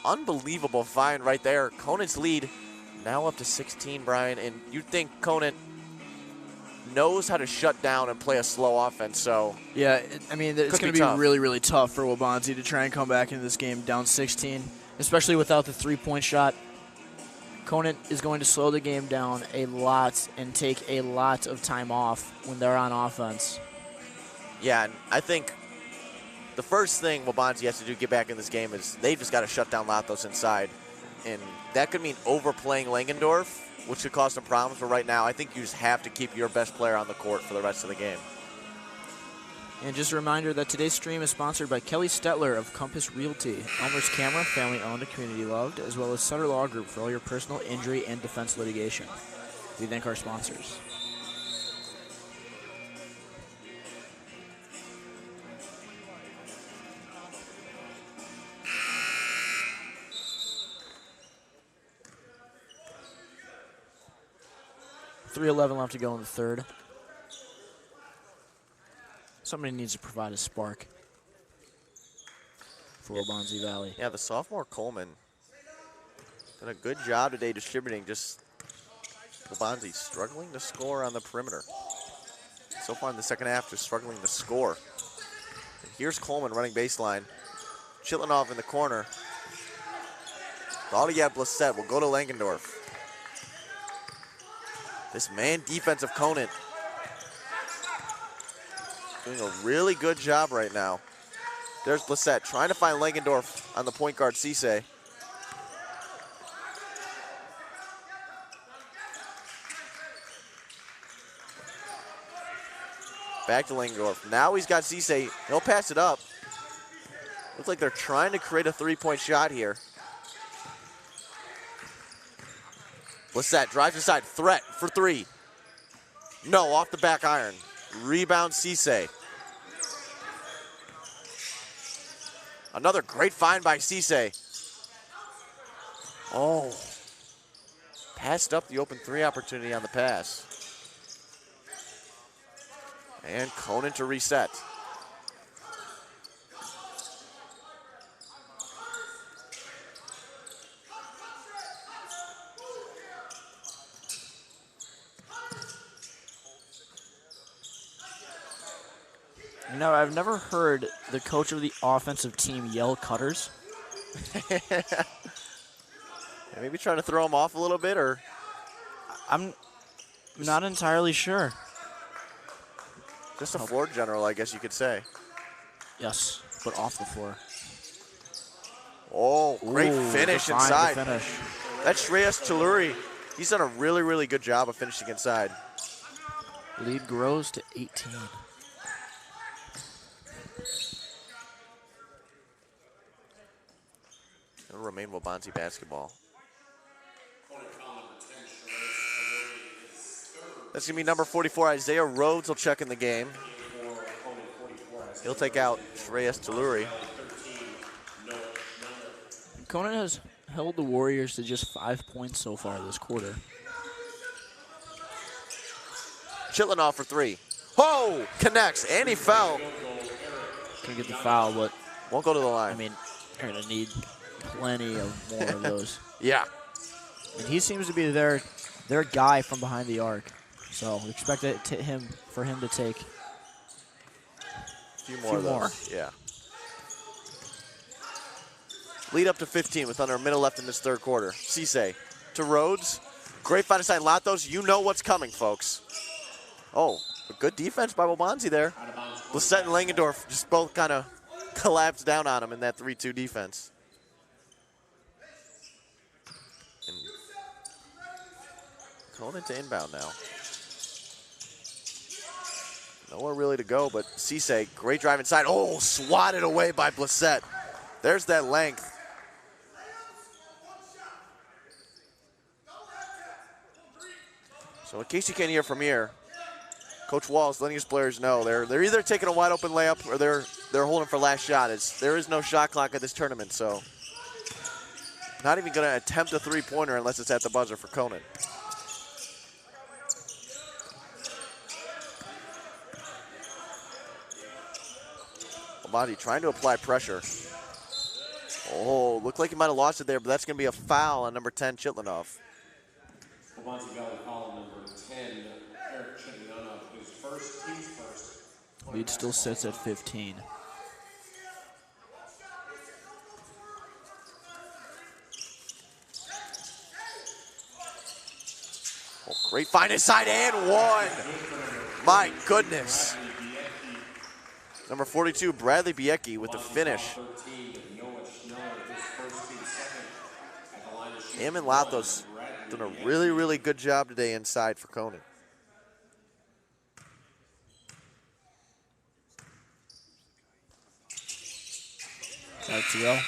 A: unbelievable find right there. Conant's lead now up to 16, Brian, and you'd think Conant knows how to shut down and play a slow offense, so.
B: Yeah, I mean, it's going to be really, really tough for Waubonsie to try and come back into this game down 16, especially without the three-point shot. Conant is going to slow the game down a lot and take a lot of time off when they're on offense.
A: Yeah, and I think the first thing Waubonsie has to do to get back in this game is they've just got to shut down Lathos inside. And that could mean overplaying Langendorf, which could cause some problems. But right now, I think you just have to keep your best player on the court for the rest of the game.
B: And just a reminder that today's stream is sponsored by Kelly Stetler of Compass Realty, Elmer's Camera, family-owned and community-loved, as well as Sutter Law Group for all your personal injury and defense litigation. We thank our sponsors. .3:11 left to go in the third. Somebody needs to provide a spark for Waubonsie Valley.
A: Yeah, the sophomore Coleman done a good job today distributing. Just Waubonsie struggling to score on the perimeter. So far in the second half, just struggling to score. And here's Coleman running baseline. Chitlinov in the corner. Thought he had Blissett. Will go to Langendorf. This man defensive Conant doing a really good job right now. There's Blissett trying to find Langendorf on the point guard Cisse. Back to Langendorf. Now he's got Cisse. He'll pass it up. Looks like they're trying to create a three-point shot here. Blissett drives inside, threat for three. No, off the back iron. Rebound Cisse. Another great find by Cisse. Oh. Passed up the open three opportunity on the pass. And Conant to reset.
B: You know, I've never heard the coach of the offensive team yell cutters.
A: Maybe trying to throw him off a little bit, or?
B: I'm not entirely sure.
A: Just a floor general, I guess you could say.
B: Yes, but off the floor.
A: Oh, great finish inside.
B: Finish.
A: That's Shreyas Chaluri. He's done a really, really good job of finishing inside.
B: Lead grows to 18.
A: It'll remain Waubonsie basketball. That's going to be number 44, Isaiah Rhodes will check in the game. He'll take out Shreyas Chaluri.
B: Conant has held the Warriors to just 5 points so far this quarter.
A: Chitlin for three. Oh, connects, and he fell.
B: Couldn't get the foul, but
A: Won't go to the line.
B: I mean, you're going to need plenty of more of those.
A: Yeah.
B: And he seems to be their guy from behind the arc. So expect it for him to take
A: a few more of those. Yeah. Lead up to 15 with under a minute left in this third quarter. Cisse to Rhodes. Great find inside Latos. You know what's coming, folks. Oh, a good defense by Waubonsie there. Blissett and Langendorf just both kind of collapsed down on him in that 3-2 defense. And Conant to inbound now. Nowhere really to go, but Cisse, great drive inside. Oh, swatted away by Blissett. There's that length. So in case you can't hear from here, Coach Wall's letting his players know they're either taking a wide open layup or they're holding for last shot. There is no shot clock at this tournament, so not even going to attempt a three-pointer unless it's at the buzzer for Conant. Waubonsie trying to apply pressure. Oh, looked like he might have lost it there, but that's going to be a foul on number 10, Chitlinov.
C: Waubonsie Valley foul number 10, Eric Chitlinov, his first, team's first.
B: Lead still sits at 15.
A: Oh, great find inside and one. My goodness. Number 42, Bradley Biecki with the finish. Him and Latos done a really, really good job today inside for Conant.
B: RTL.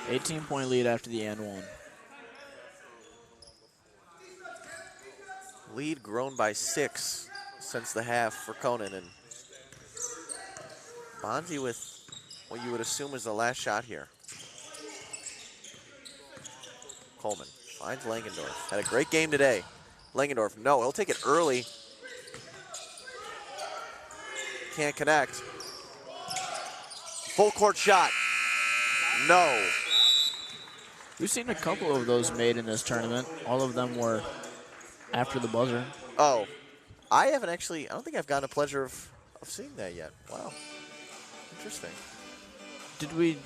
B: 18-point lead after the and one.
A: Lead grown by 6 since the half for Conant, and Bonzie with what you would assume is the last shot here. Coleman finds Langendorf. Had a great game today. Langendorf, no, he'll take it early. Can't connect. Full court shot. No.
B: We've seen a couple of those made in this tournament. All of them were after the buzzer.
A: Oh, I haven't actually, I don't think I've gotten a pleasure of seeing that yet. Wow. Interesting.
B: Did we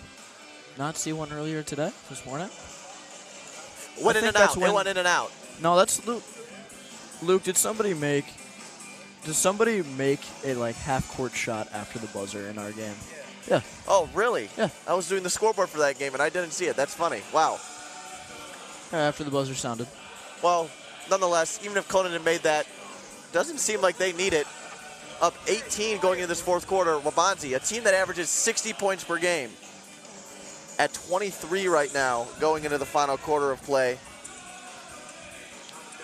B: not see one earlier today, this morning?
A: Went in and out. It went in and out.
B: No, that's Luke. Luke, did somebody make a like half-court shot after the buzzer in our game? Yeah.
A: Oh, really?
B: Yeah.
A: I was doing the scoreboard for that game, and I didn't see it. That's funny. Wow.
B: After the buzzer sounded.
A: Well, nonetheless, even if Conant had made that, doesn't seem like they need it. Up 18 going into this fourth quarter. Waubonsie, a team that averages 60 points per game, at 23 right now going into the final quarter of play.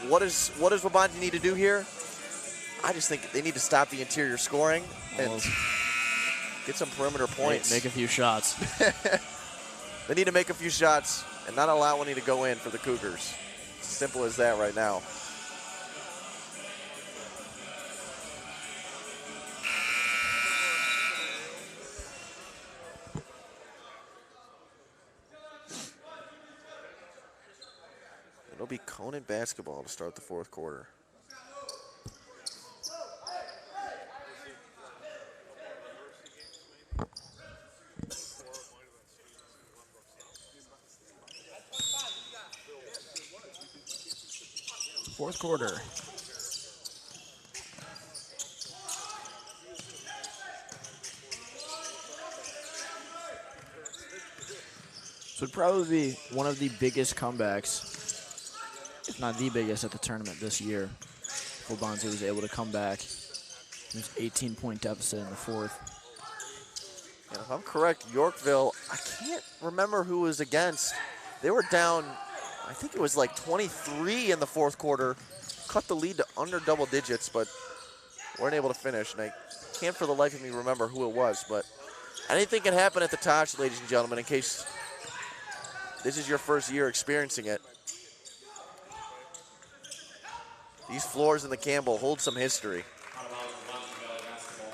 A: What does Waubonsie need to do here? I just think they need to stop the interior scoring and get some perimeter points.
B: Make a few shots.
A: They need to make a few shots and not allow any to go in for the Cougars. It's as simple as that right now. It'll be Conant basketball to start the fourth quarter.
B: Fourth quarter. So it'd probably be one of the biggest comebacks, if not the biggest, at the tournament this year. Waubonsie was able to come back. There's 18-point deficit in the fourth.
A: And if I'm correct, Yorkville, I can't remember who was against. They were down, I think it was like 23 in the fourth quarter. Cut the lead to under double digits, but weren't able to finish. And I can't for the life of me remember who it was. But Anything can happen at the Tosh, ladies and gentlemen, in case this is your first year experiencing it. These floors in the Campbell hold some history.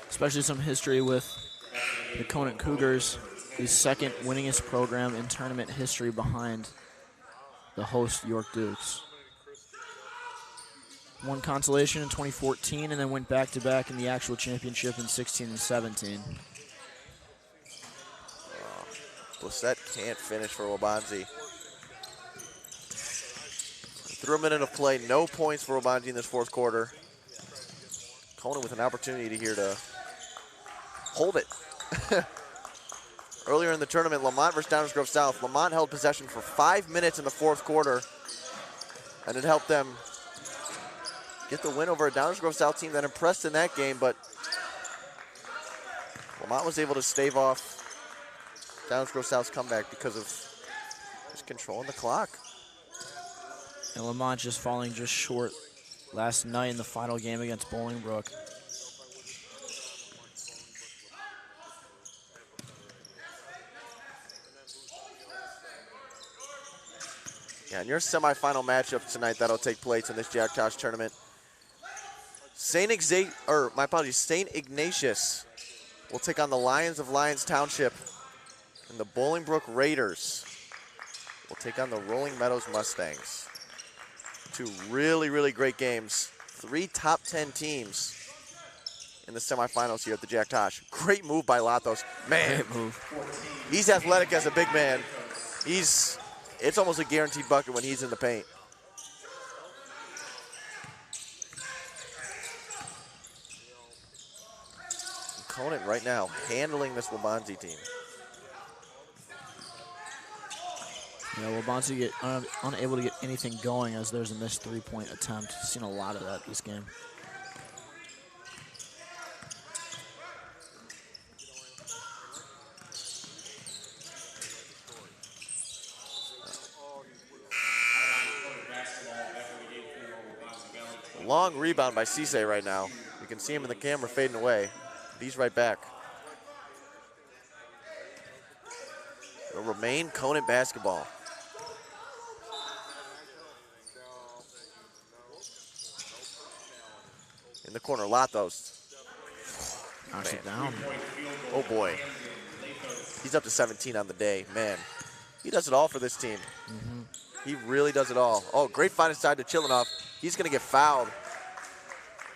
B: Especially some history with the Conant Cougars, the second winningest program in tournament history behind the host York Dukes. Won consolation in 2014 and then went back-to-back in the actual championship in 16 and 17.
A: Blissett can't finish for Waubonsie. Through a minute of play, no points for Waubonsie in this fourth quarter. Conant with an opportunity here to hold it. Earlier in the tournament, Lamont versus Downers Grove South. Lamont held possession for 5 minutes in the fourth quarter, and it helped them get the win over a Downers Grove South team that impressed in that game, but Lamont was able to stave off Downers Grove South's comeback because of just controlling the clock.
B: And Lamont just falling just short last night in the final game against Bolingbrook.
A: Yeah, and your semifinal matchup tonight that'll take place in this Jack Tosh tournament. St. Ignatius will take on the Lions of Lyons Township, and the Bolingbrook Raiders will take on the Rolling Meadows Mustangs. Two really, really great games. 3 top 10 teams in the semifinals here at the Jack Tosh. Great move by Latos. Man,
B: Great move.
A: He's athletic as a big man. It's almost a guaranteed bucket when he's in the paint. Conant right now handling this Waubonsie team.
B: Yeah, Waubonsie unable to get anything going as there's a missed three-point attempt. Seen a lot of that this game.
A: Long rebound by Cisse right now. You can see him in the camera fading away. He's right back. It'll remain Conant basketball. In the corner, Latos.
B: Knocks it down.
A: Oh boy. He's up to 17 on the day. Man, he does it all for this team. He really does it all. Oh, great find inside to Chilinoff. He's going to get fouled.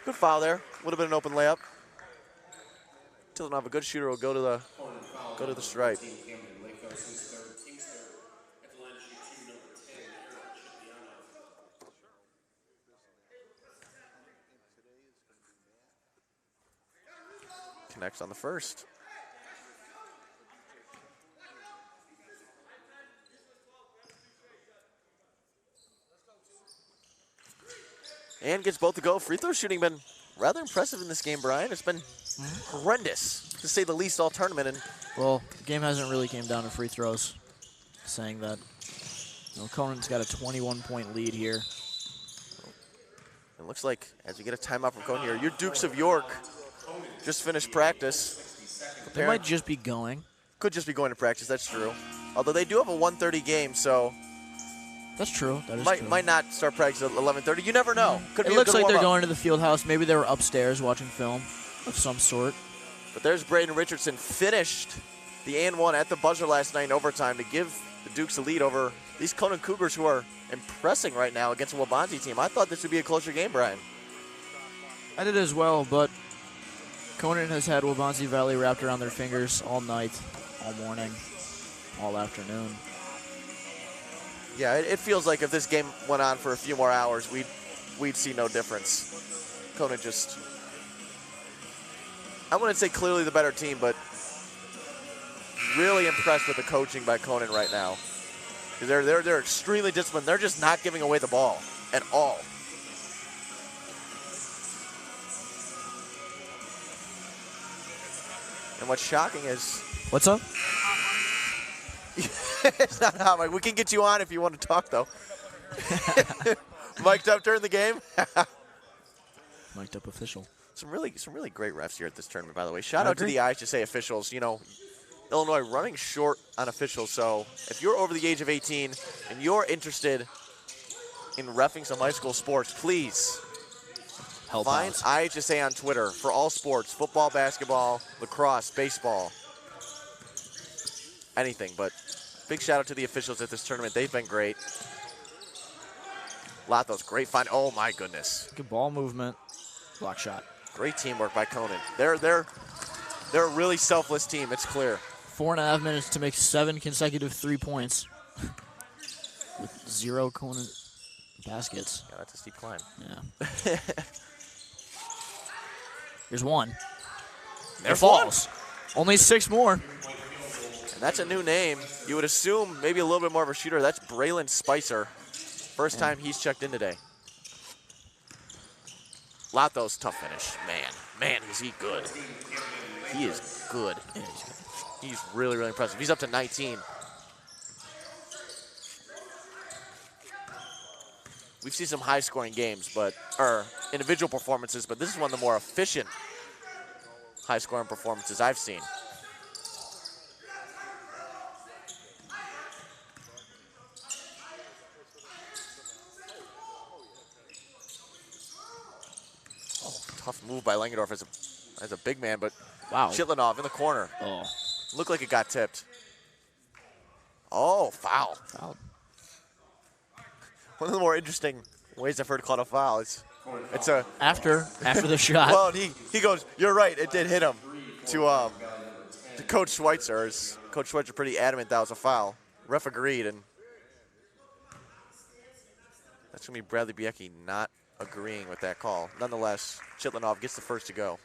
A: Good foul there. Would have been an open layup. Chilinoff, a good shooter, will go to the stripe. Connects on the first. And gets both to go. Free throw shooting been rather impressive in this game, Brian. It's been horrendous, to say the least, all tournament. And
B: Well, the game hasn't really came down to free throws, saying that. Conant's got a 21-point lead here.
A: it looks like, as we get a timeout from Conant here, your Dukes of York just finished practice.
B: They might just be going.
A: Could just be going to practice, that's true. Although they do have a 1:30 game, so
B: That's true. That is true.
A: might not start practice at 11:30. You never know. Could be
B: It
A: a
B: looks
A: good
B: like they're
A: warm-up.
B: going to the field house. Maybe they were upstairs watching film of some sort.
A: But there's Braden Richardson, finished the and one at the buzzer last night in overtime to give the Dukes a lead over these Conant Cougars, who are impressing right now against a Waubonsie team. I thought this would be a closer game, Brian.
B: I did as well, but Conant has had Waubonsie Valley wrapped around their fingers all night, all morning, all afternoon.
A: Yeah, it feels like if this game went on for a few more hours, we'd see no difference. Conant just, I wouldn't say clearly the better team, but really impressed with the coaching by Conant right now. They're extremely disciplined. They're just not giving away the ball at all. And what's shocking is,
B: What's up?
A: it's not hot, Mike. We can get you on if you want to talk, though. Mic'd up during the game.
B: Mic'd up official.
A: Some really great refs here at this tournament, by the way. Shout out to the IHSA officials. Illinois running short on officials. So if you're over the age of 18 and you're interested in reffing some high school sports, please
B: Help
A: find
B: out.
A: IHSA on Twitter for all sports, football, basketball, lacrosse, baseball, anything. But big shout out to the officials at this tournament. They've been great. Lathos, great find. Oh my goodness.
B: Good ball movement. Block shot.
A: Great teamwork by Conant. They're a really selfless team, it's clear.
B: 4.5 minutes to make 7 consecutive 3 points. With 0 Conant baskets.
A: Yeah, that's a steep climb.
B: Yeah. Here's one.
A: There
B: It falls. Only 6 more.
A: And that's a new name. You would assume maybe a little bit more of a shooter. That's Braylon Spicer. First time he's checked in today. Lathos, tough finish. Man, is he good. He is good.
B: Yeah,
A: He's really, really impressive. He's up to 19. We've seen some high-scoring games, or individual performances, but this is one of the more efficient high-scoring performances I've seen. Tough move by Langendorf as a big man, but
B: wow.
A: Chitlinov in the corner.
B: Oh.
A: Looked like it got tipped. Oh, foul.
B: Foul.
A: One of the more interesting ways I've heard called a foul. It's a
B: After the shot.
A: well, and he goes, you're right, it did hit him. To Coach Schweitzer. Coach Schweitzer pretty adamant that was a foul. Ref agreed, and that's gonna be Bradley Biecki not agreeing with that call. Nonetheless, Chitlinov gets the first to go.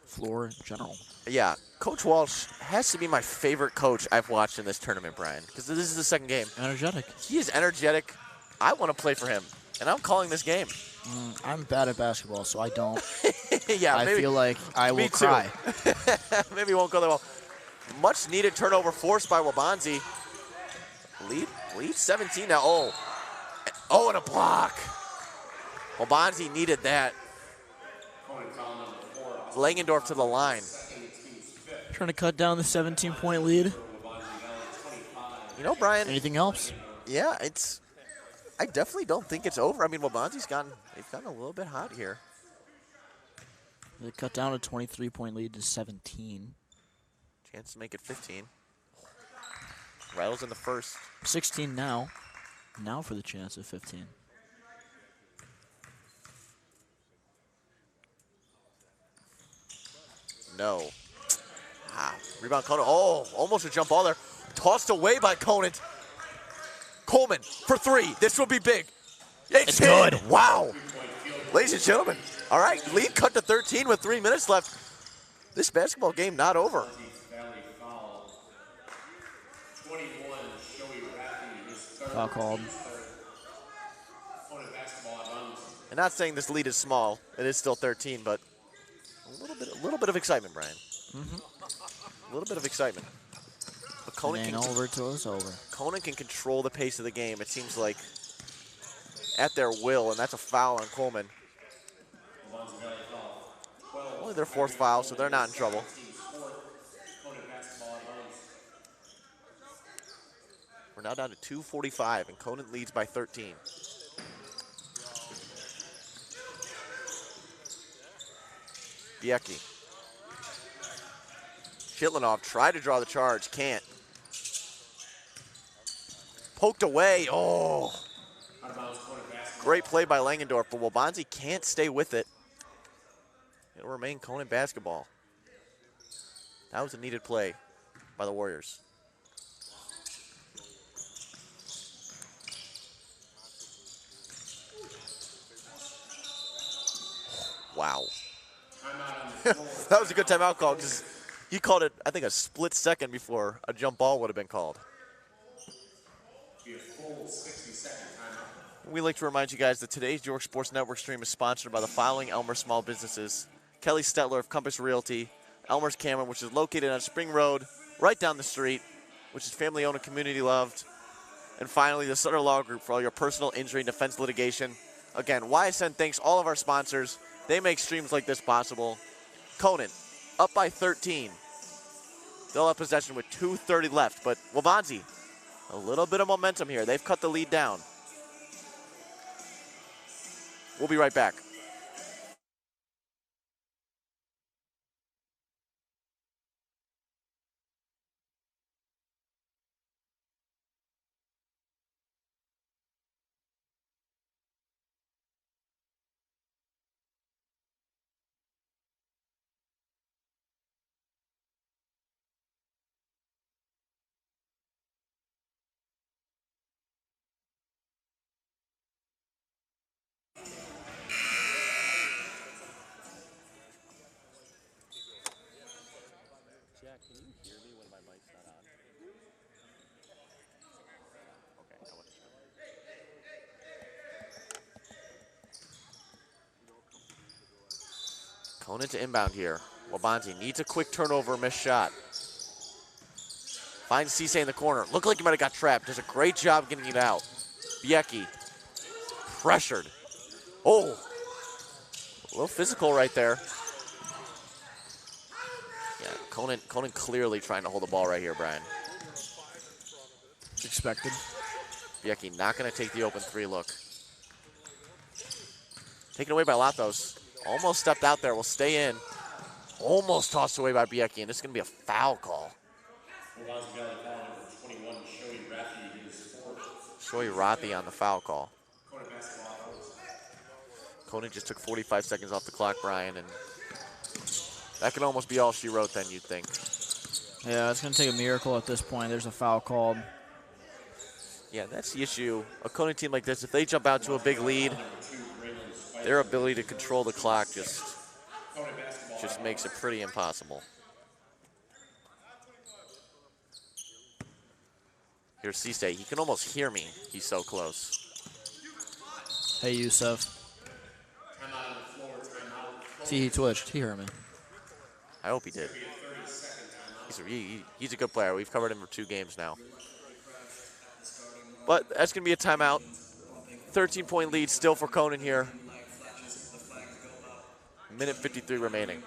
B: Floor general.
A: Yeah, Coach Walsh has to be my favorite coach I've watched in this tournament, Brian, because this is the second game.
B: Energetic.
A: He is energetic. I want to play for him, and I'm calling this game.
B: I'm bad at basketball, so I don't.
A: Yeah,
B: I
A: maybe,
B: feel like I will
A: me too.
B: cry.
A: Maybe it won't go that well. Much needed turnover forced by Waubonsie. Lead 17 now. Oh, and a block. Waubonsie needed that. Langendorf to the line.
B: Trying to cut down the 17-point lead.
A: You know, Brian.
B: Anything else?
A: Yeah, I definitely don't think it's over. I mean, Waubonsie's gotten a little bit hot here.
B: They cut down a 23-point lead to 17.
A: Chance to make it 15. Rattles in the first.
B: 16 now. Now for the chance of 15.
A: No. Rebound Conant. Oh, almost a jump ball there. Tossed away by Conant. Coleman for 3. This will be big. It's
B: good.
A: In. Wow. Ladies and gentlemen. All right, lead cut to 13 with 3 minutes left. This basketball game not over.
B: Foul called.
A: And not saying this lead is small. It is still 13, but a little bit of excitement, Brian. A little bit of excitement. But Conant
B: ain't over till it's over.
A: Conant can control the pace of the game, it seems like, at their will, and that's a foul on Coleman. Only their 4th foul, so they're not in trouble. We're now down to 2:45, and Conant leads by 13. Biecki. Chitlinov tried to draw the charge, can't. Poked away, oh. Great play by Langendorf, but Waubonsie can't stay with it. It'll remain Conant basketball. That was a needed play by the Warriors. Wow. That was a good timeout call because he called it, I think, a split second before a jump ball would have been called. We'd like to remind you guys that today's York Sports Network stream is sponsored by the following Elmer small businesses. Kelly Stetler of Compass Realty, Elmer's Cameron, which is located on Spring Road, right down the street. which is family owned and community loved. And finally, the Sutter Law Group for all your personal injury and defense litigation. Again, YSN thanks all of our sponsors. They make streams like this possible. Conant, up by 13. They'll have possession with 2:30 left, but Waubonsie, a little bit of momentum here. They've cut the lead down. We'll be right back. Jack, can you hear me when my mic's not on? Okay, I wasn't sure. Conant to inbound here. Waubonsie needs a quick turnover, missed shot. Finds Cisse in the corner. Looked like he might have got trapped. Does a great job getting it out. Biecki pressured. Oh, a little physical right there. Yeah, Conant clearly trying to hold the ball right here, Brian.
B: It's expected.
A: Biecki not going to take the open three look. Taken away by Latos. Almost stepped out there. Will stay in. Almost tossed away by Biecki, and this is going to be a foul call. Shoei Rathi on the foul call. Conant just took 45 seconds off the clock, Brian, and that can almost be all she wrote then, you'd think.
B: Yeah, it's going to take a miracle at this point. There's a foul called.
A: Yeah, that's the issue. A Conant team like this, if they jump out to a big lead, their ability to control the clock just makes it pretty impossible. Here's Cisse. He can almost hear me. He's so close.
B: Hey, Yusuf. See, he twitched. He heard me.
A: I hope he did. He's a good player. We've covered him for 2 games now. But that's going to be a timeout. 13-point lead still for Conant here. Minute 53 remaining.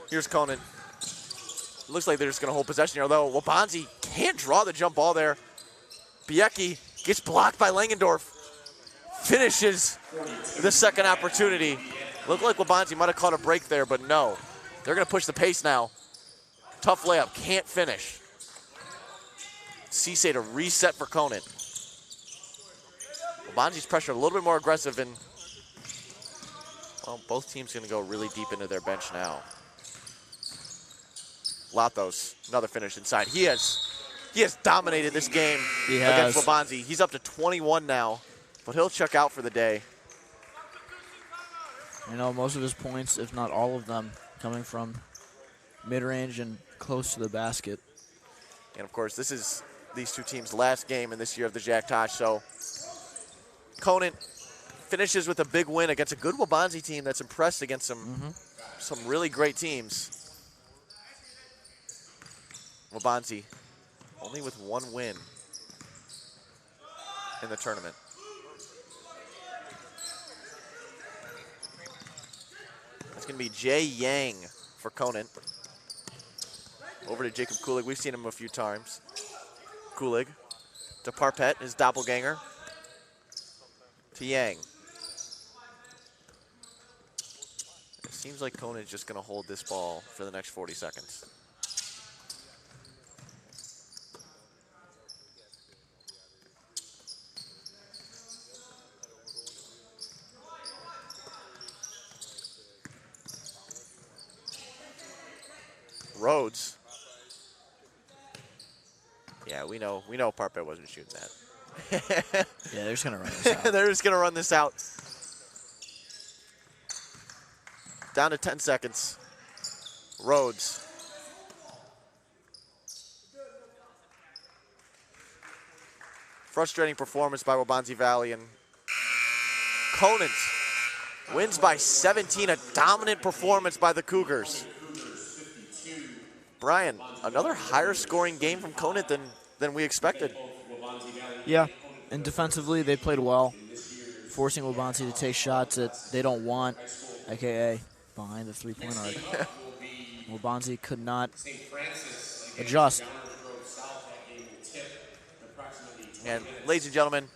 A: Here's Conant. Looks like they're just going to hold possession here, although Waubonsie can't draw the jump ball there. Biecki gets blocked by Langendorf. Finishes the second opportunity. Looked like Waubonsie might have caught a break there, but no. They're going to push the pace now. Tough layup, can't finish. Cisse to reset for Conant. Waubonsie's pressure a little bit more aggressive, and well, both teams going to go really deep into their bench now. Latos, another finish inside. He has dominated this game against Waubonsie. He's up to 21 now, but he'll check out for the day.
B: You know, most of his points, if not all of them, coming from mid-range and close to the basket.
A: And, of course, this is these two teams' last game in this year of the Jack Tosh. So Conant finishes with a big win against a good Waubonsie team that's impressed against some really great teams. Waubonsie only with 1 win in the tournament. That's going to be Jay Yang for Conant. Over to Jacob Kulig. We've seen him a few times. Kulig to Parpet, his doppelganger. To Yang. It seems like Conant is just going to hold this ball for the next 40 seconds. Rhodes. Yeah, we know Parpet wasn't shooting that.
B: Yeah, they're just going to run this out.
A: They're just going to run this out. Down to 10 seconds. Rhodes. Frustrating performance by Waubonsie Valley, and Conant wins by 17, a dominant performance by the Cougars. Brian, another higher scoring game from Conant than we expected.
B: Yeah, and defensively they played well, forcing Waubonsie to take shots that they don't want, a.k.a. behind the three-point arc. Waubonsie could not adjust.
A: And ladies and gentlemen,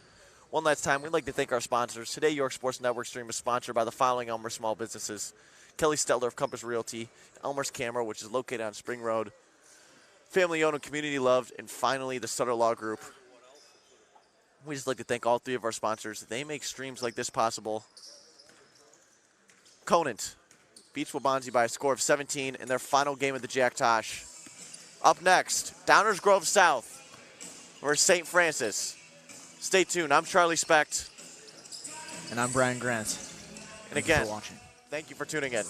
A: one last time, we'd like to thank our sponsors. Today, York Sports Network stream is sponsored by the following Elmer small businesses: Kelly Stetler of Compass Realty, Elmer's Camera, which is located on Spring Road, family owned and community loved, and finally, the Sutter Law Group. We just like to thank all three of our sponsors. They make streams like this possible. Conant beats Waubonsie by a score of 17 in their final game of the Jack Tosh. Up next, Downers Grove South versus St. Francis. Stay tuned. I'm Charlie Specht.
B: And I'm Brian Grant.
A: And again,
B: for watching.
A: thank you for tuning in.